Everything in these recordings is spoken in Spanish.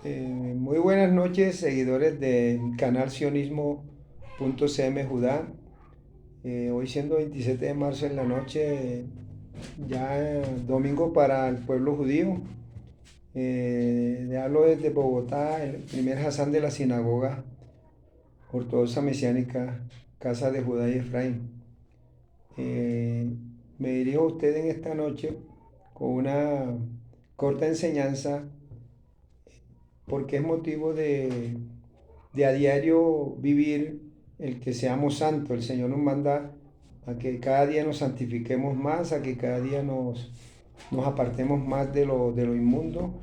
Muy buenas noches, seguidores del canal sionismo.cm Judá. Hoy siendo 27 de marzo en la noche, ya domingo para el pueblo judío. Le hablo desde Bogotá, el primer Hasán de la sinagoga ortodoxa mesiánica, Casa de Judá y Efraín. Eh, Me dirijo a usted en esta noche con una corta enseñanza porque es motivo de a diario vivir el que seamos santos. El Señor nos manda a que cada día nos santifiquemos más, a que cada día nos apartemos más de lo inmundo,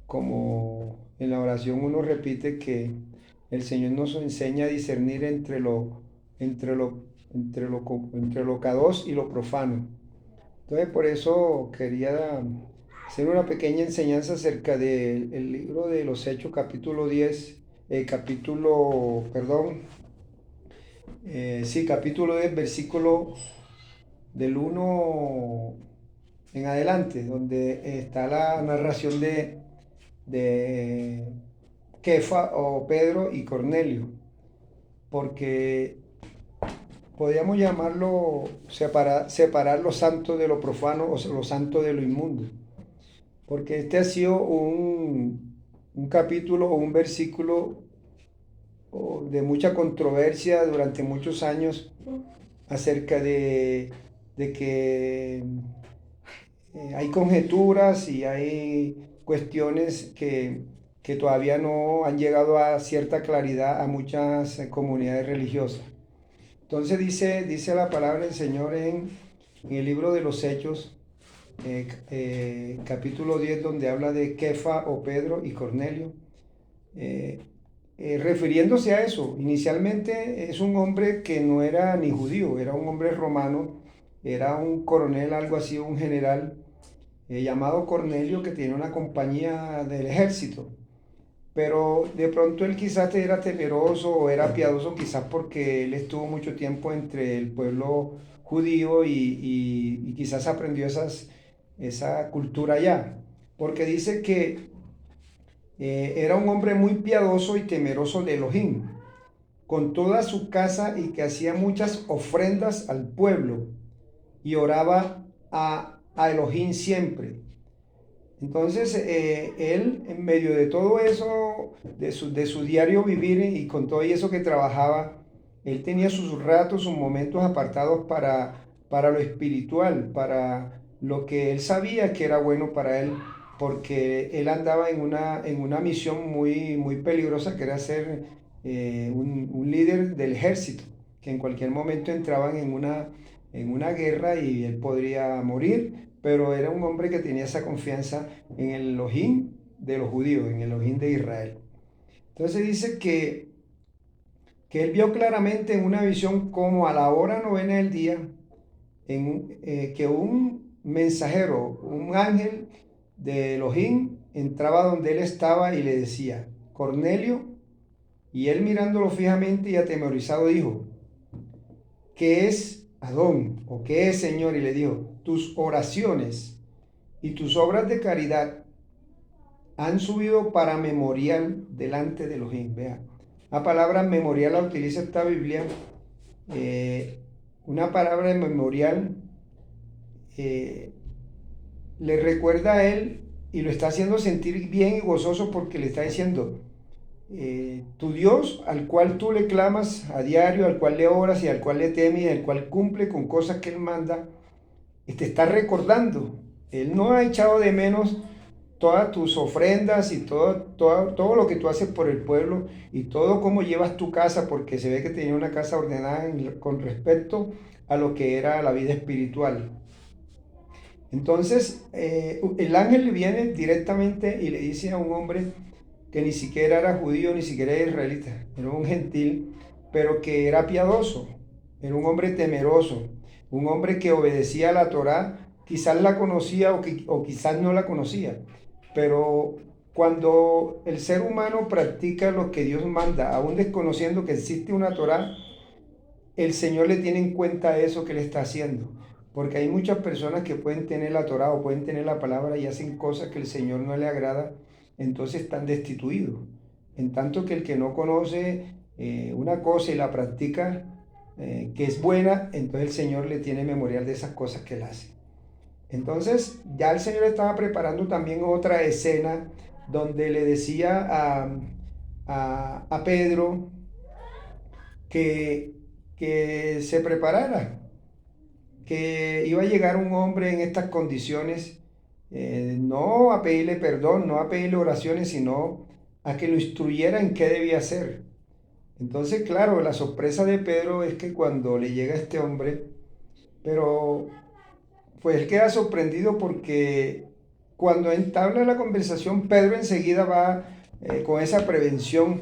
como en la oración uno repite que el Señor nos enseña a discernir entre lo, entre lo kadosh y lo profano. Entonces por eso quería hacer una pequeña enseñanza acerca del libro de los Hechos, capítulo 10, capítulo 10, versículo del 1 en adelante, donde está la narración de Kefa o Pedro y Cornelio, porque podríamos llamarlo separar lo santo de lo profano o lo santo de lo inmundo, porque este ha sido un capítulo o un versículo de mucha controversia durante muchos años acerca de que hay conjeturas y hay cuestiones que todavía no han llegado a cierta claridad a muchas comunidades religiosas. Entonces dice la palabra del Señor en el libro de los Hechos, capítulo 10, donde habla de Kefa o Pedro y Cornelio. eh, Refiriéndose a eso, inicialmente es un hombre que no era ni judío, era un hombre romano, era un coronel, algo así, un general llamado Cornelio, que tenía una compañía del ejército. Pero de pronto él quizás era temeroso o era piadoso, quizás porque él estuvo mucho tiempo entre el pueblo judío y quizás aprendió esa cultura allá. Porque dice que era un hombre muy piadoso y temeroso de Elohim, con toda su casa, y que hacía muchas ofrendas al pueblo y oraba a Elohim siempre. Entonces, él, en medio de todo eso, de su diario vivir y con todo eso que trabajaba, él tenía sus ratos, sus momentos apartados para lo espiritual, para lo que él sabía que era bueno para él, porque él andaba en una misión muy, muy peligrosa, que era ser un líder del ejército, que en cualquier momento entraban en una guerra y él podría morir, pero era un hombre que tenía esa confianza en el Elohim de los judíos, en el Elohim de Israel. Entonces dice que él vio claramente en una visión como a la hora novena del día, que un mensajero, un ángel de Elohim, entraba donde él estaba y le decía, Cornelio, y él mirándolo fijamente y atemorizado dijo, ¿qué es Adón? ¿O qué es Señor? Y le dijo, tus oraciones y tus obras de caridad han subido para memorial delante de Elohim. Vea, la palabra memorial la utiliza esta Biblia. eh, una palabra de memorial eh, le recuerda a él y lo está haciendo sentir bien y gozoso, porque le está diciendo, tu Dios, al cual tú le clamas a diario, al cual le oras y al cual le temes y al cual cumple con cosas que él manda, te está recordando. Él no ha echado de menos todas tus ofrendas y todo lo que tú haces por el pueblo y todo cómo llevas tu casa, porque se ve que tenía una casa ordenada con respecto a lo que era la vida espiritual. Entonces, el ángel viene directamente y le dice a un hombre que ni siquiera era judío, ni siquiera era israelita, era un gentil, pero que era piadoso, era un hombre temeroso, un hombre que obedecía a la Torá, quizás la conocía o quizás no la conocía, pero cuando el ser humano practica lo que Dios manda, aún desconociendo que existe una Torá, el Señor le tiene en cuenta eso que le está haciendo. Porque hay muchas personas que pueden tener la Torá o pueden tener la palabra y hacen cosas que el Señor no le agrada, entonces están destituidos. En tanto que el que no conoce una cosa y la practica, que es buena, entonces el Señor le tiene memorial de esas cosas que él hace. Entonces ya el Señor estaba preparando también otra escena donde le decía a Pedro que, que se preparara, que iba a llegar un hombre en estas condiciones, no a pedirle perdón, no a pedirle oraciones, sino a que lo instruyera en qué debía hacer. Entonces, claro, la sorpresa de Pedro es que cuando le llega este hombre, pero pues él queda sorprendido porque cuando entabla la conversación, Pedro enseguida va con esa prevención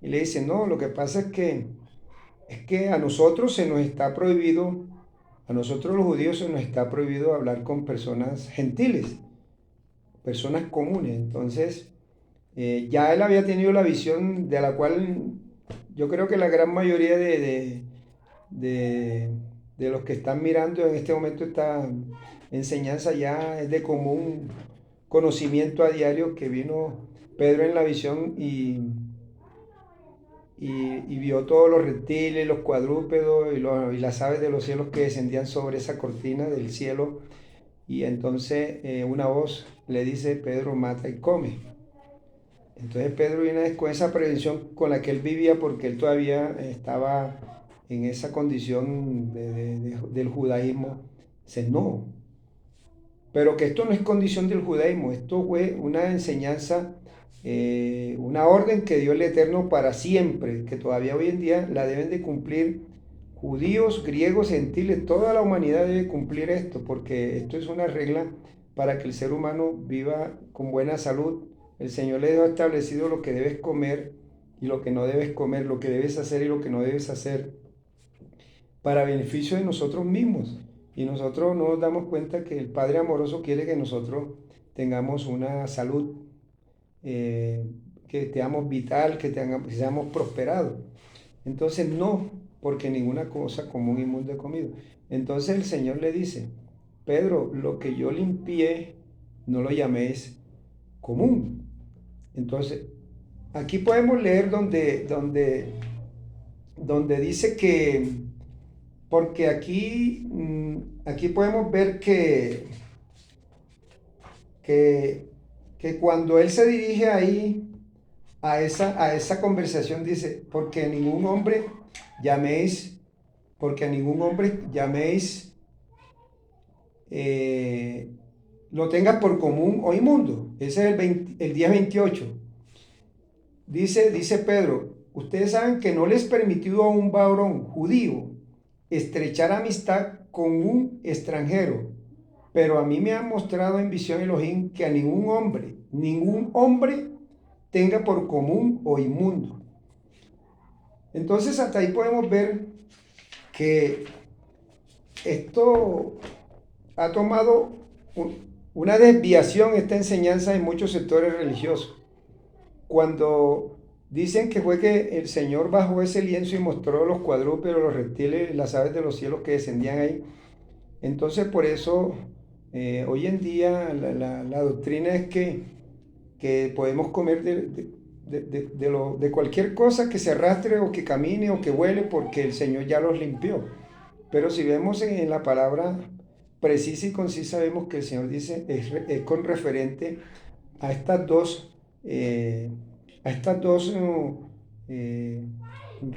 y le dice, no, lo que pasa es que a nosotros se nos está prohibido, a nosotros los judíos se nos está prohibido hablar con personas gentiles, personas comunes. Entonces, ya él había tenido la visión de la cual yo creo que la gran mayoría de, de los que están mirando en este momento esta enseñanza ya es de común conocimiento a diario que vino Pedro en la visión y vio todos los reptiles, los cuadrúpedos y las aves de los cielos que descendían sobre esa cortina del cielo. Y entonces una voz le dice, Pedro, mata y come. Entonces Pedro viene con esa prevención con la que él vivía porque él todavía estaba en esa condición del judaísmo. Dice, no, pero que esto no es condición del judaísmo, esto fue una enseñanza, una orden que dio el Eterno para siempre, que todavía hoy en día la deben de cumplir judíos, griegos, gentiles, toda la humanidad debe cumplir esto, porque esto es una regla para que el ser humano viva con buena salud. El Señor le ha establecido lo que debes comer y lo que no debes comer, lo que debes hacer y lo que no debes hacer, para beneficio de nosotros mismos. Y nosotros no nos damos cuenta que el Padre amoroso quiere que nosotros tengamos una salud, eh, que tengamos vital, que seamos prosperados. Entonces no, porque ninguna cosa común y inmunda he comido. Entonces el Señor le dice, Pedro, lo que yo limpié, no lo llaméis común. Entonces, aquí podemos leer donde dice que, porque aquí podemos ver que, que cuando él se dirige ahí a esa conversación, dice, llaméis, porque a ningún hombre llaméis, eh, lo tengas por común o inmundo. Ese es el día 28. Dice Pedro, ustedes saben que no les permitió a un varón judío estrechar amistad con un extranjero, pero a mí me han mostrado en visión Elohim que a ningún hombre tenga por común o inmundo. Entonces hasta ahí podemos ver que esto ha tomado una desviación, esta enseñanza en muchos sectores religiosos. Cuando dicen que fue que el Señor bajó ese lienzo y mostró los cuadrúpedos, los reptiles, las aves de los cielos que descendían ahí, entonces por eso hoy en día la doctrina es que podemos comer de cualquier cosa que se arrastre o que camine o que vuele porque el Señor ya los limpió. Pero si vemos en la palabra precisa y concisa, vemos que el Señor dice, es con referente a estas dos, eh, eh,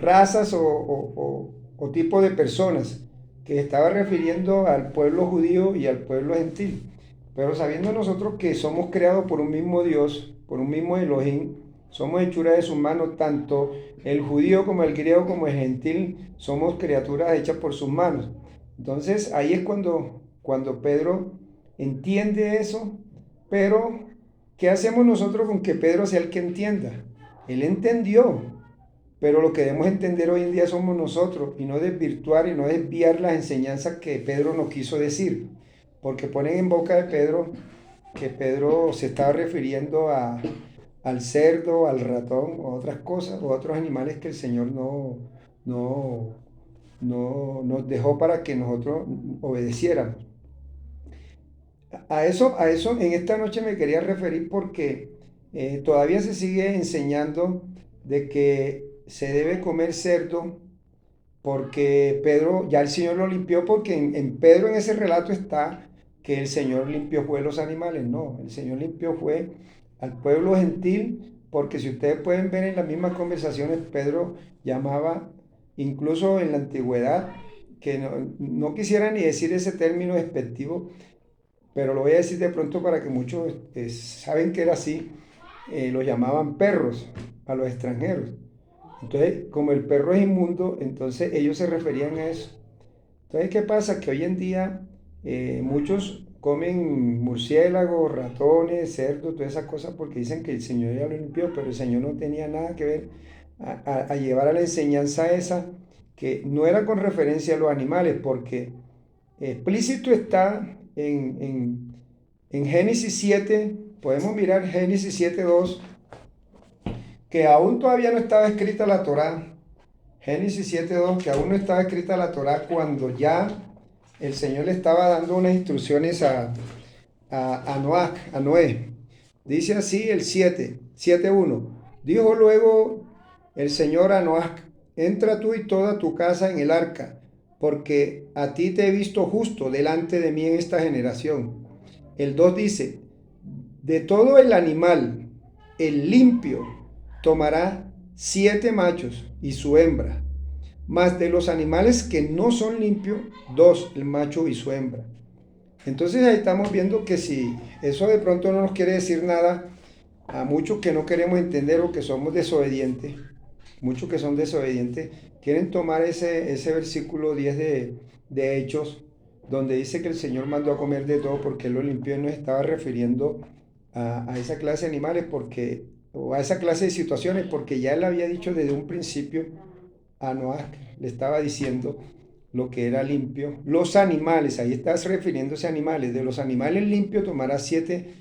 razas o tipo de personas que estaba refiriendo al pueblo judío y al pueblo gentil. Pero sabiendo nosotros que somos creados por un mismo Dios, por un mismo Elohim, somos hechura de sus manos, tanto el judío como el griego como el gentil, somos criaturas hechas por sus manos. Entonces ahí es cuando Pedro entiende eso, pero ¿qué hacemos nosotros con que Pedro sea el que entienda? Él entendió, pero lo que debemos entender hoy en día somos nosotros y no desvirtuar y no desviar las enseñanzas que Pedro nos quiso decir, porque ponen en boca de Pedro que Pedro se estaba refiriendo al cerdo, al ratón o a otras cosas o a otros animales que el Señor no, no nos dejó para que nosotros obedeciéramos. A eso en esta noche me quería referir porque todavía se sigue enseñando de que se debe comer cerdo porque Pedro, ya el Señor lo limpió, porque en Pedro en ese relato está que el Señor limpió fue los animales. No, el Señor limpió fue al pueblo gentil, porque si ustedes pueden ver en las mismas conversaciones, Pedro llamaba, incluso en la antigüedad, que no quisiera ni decir ese término despectivo, pero lo voy a decir de pronto para que muchos saben que era así, lo llamaban perros a los extranjeros. Entonces, como el perro es inmundo, entonces ellos se referían a eso. Entonces, ¿qué pasa? Que hoy en día muchos comen murciélagos, ratones, cerdos, todas esas cosas porque dicen que el Señor ya lo limpió, pero el Señor no tenía nada que ver a llevar a la enseñanza esa, que no era con referencia a los animales, porque explícito está en Génesis 7, podemos mirar Génesis 7:2, que aún todavía no estaba escrita la Torá. Génesis 7:2, que aún no estaba escrita la Torá cuando ya el Señor le estaba dando unas instrucciones a Noé. Dice así el 7:1. Dijo luego el Señor a Noé, entra tú y toda tu casa en el arca, porque a ti te he visto justo delante de mí en esta generación. El 2 dice, de todo el animal, el limpio tomará 7 machos y su hembra, mas de los animales que no son limpios, 2, el macho y su hembra. Entonces ahí estamos viendo que si eso de pronto no nos quiere decir nada a muchos que no queremos entender o que somos desobedientes, muchos que son desobedientes, quieren tomar ese versículo 10 de Hechos, donde dice que el Señor mandó a comer de todo porque Él lo limpió, y nos estaba refiriendo a esa clase de animales porque, o a esa clase de situaciones, porque ya Él había dicho desde un principio a Noé, le estaba diciendo lo que era limpio. Los animales, ahí estás refiriéndose a animales, de los animales limpios tomará siete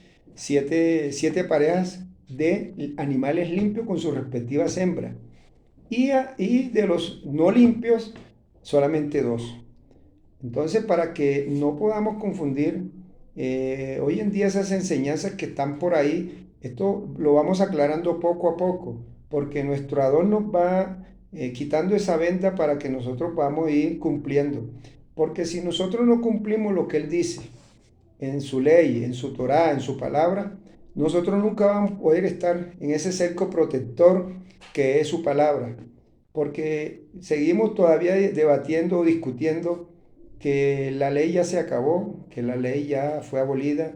parejas de animales limpios con sus respectivas hembras. Y de los no limpios, solamente 2. Entonces, para que no podamos confundir, hoy en día esas enseñanzas que están por ahí, esto lo vamos aclarando poco a poco, porque nuestro Adón nos va quitando esa venda para que nosotros podamos ir cumpliendo. Porque si nosotros no cumplimos lo que Él dice en su ley, en su Torá, en su palabra, nosotros nunca vamos a poder estar en ese cerco protector que es su palabra, porque seguimos todavía debatiendo o discutiendo que la ley ya se acabó, que la ley ya fue abolida,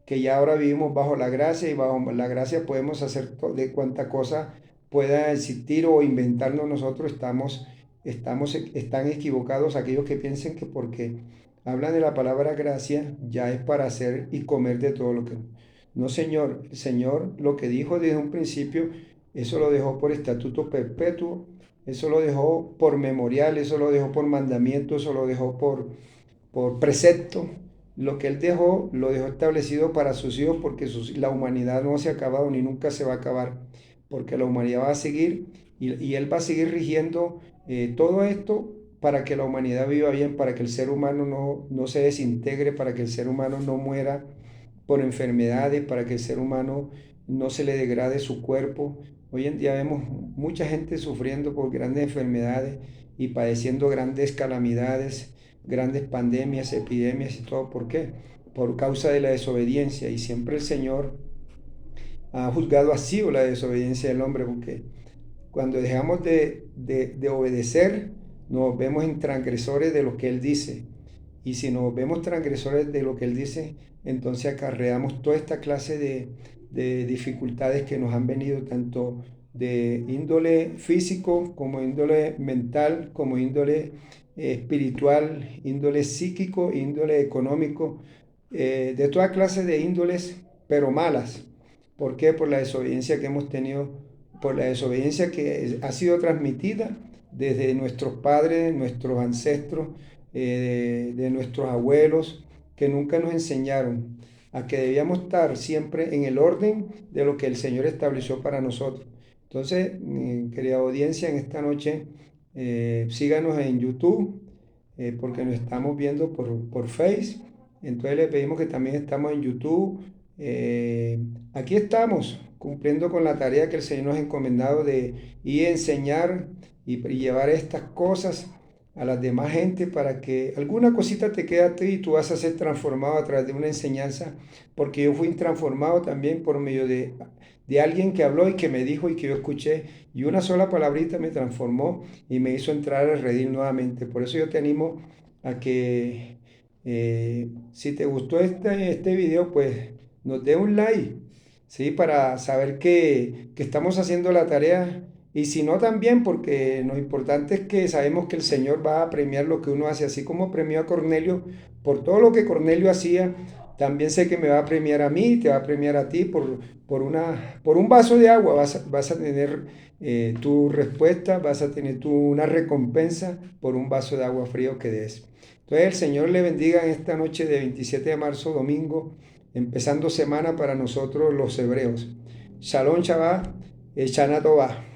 que ya ahora vivimos bajo la gracia y bajo la gracia podemos hacer de cuanta cosa pueda existir o inventarnos nosotros. Están equivocados aquellos que piensen que porque hablan de la palabra gracia ya es para hacer y comer de todo lo que... No, Señor, el Señor lo que dijo desde un principio, eso lo dejó por estatuto perpetuo, eso lo dejó por memorial, eso lo dejó por mandamiento, eso lo dejó por precepto. Lo que Él dejó, lo dejó establecido para sus hijos porque la humanidad no se ha acabado ni nunca se va a acabar, porque la humanidad va a seguir y Él va a seguir rigiendo todo esto para que la humanidad viva bien, para que el ser humano no se desintegre, para que el ser humano no muera por enfermedades, para que el ser humano no se le degrade su cuerpo. Hoy en día vemos mucha gente sufriendo por grandes enfermedades y padeciendo grandes calamidades, grandes pandemias, epidemias y todo. ¿Por qué? Por causa de la desobediencia. Y siempre el Señor ha juzgado así la desobediencia del hombre, porque cuando dejamos de obedecer, nos vemos en transgresores de lo que Él dice. Y si nos vemos transgresores de lo que Él dice, entonces acarreamos toda esta clase de dificultades que nos han venido tanto de índole físico como índole mental, como índole espiritual, índole psíquico, índole económico, de toda clase de índoles, pero malas. ¿Por qué? Por la desobediencia que hemos tenido, por la desobediencia que ha sido transmitida desde nuestros padres, nuestros ancestros, de nuestros abuelos, que nunca nos enseñaron a que debíamos estar siempre en el orden de lo que el Señor estableció para nosotros. Entonces, mi querida audiencia, en esta noche, síganos en YouTube, porque nos estamos viendo por Face. Entonces le pedimos que también estamos en YouTube. Aquí estamos cumpliendo con la tarea que el Señor nos ha encomendado de ir a enseñar y llevar estas cosas a las demás gente para que alguna cosita te quede a ti y tú vas a ser transformado a través de una enseñanza, porque yo fui transformado también por medio de alguien que habló y que me dijo y que yo escuché, y una sola palabrita me transformó y me hizo entrar al redil nuevamente. Por eso yo te animo a que si te gustó este video, pues nos dé un like, ¿sí? Para saber que estamos haciendo la tarea. Y si no, también, porque lo importante es que sabemos que el Señor va a premiar lo que uno hace, así como premió a Cornelio por todo lo que Cornelio hacía, también sé que me va a premiar a mí, te va a premiar a ti por un vaso de agua, vas a tener tu respuesta, vas a tener una recompensa por un vaso de agua frío que des. Entonces el Señor le bendiga en esta noche de 27 de marzo, domingo, empezando semana para nosotros los hebreos. Shalom Shabbat, Shana Tová.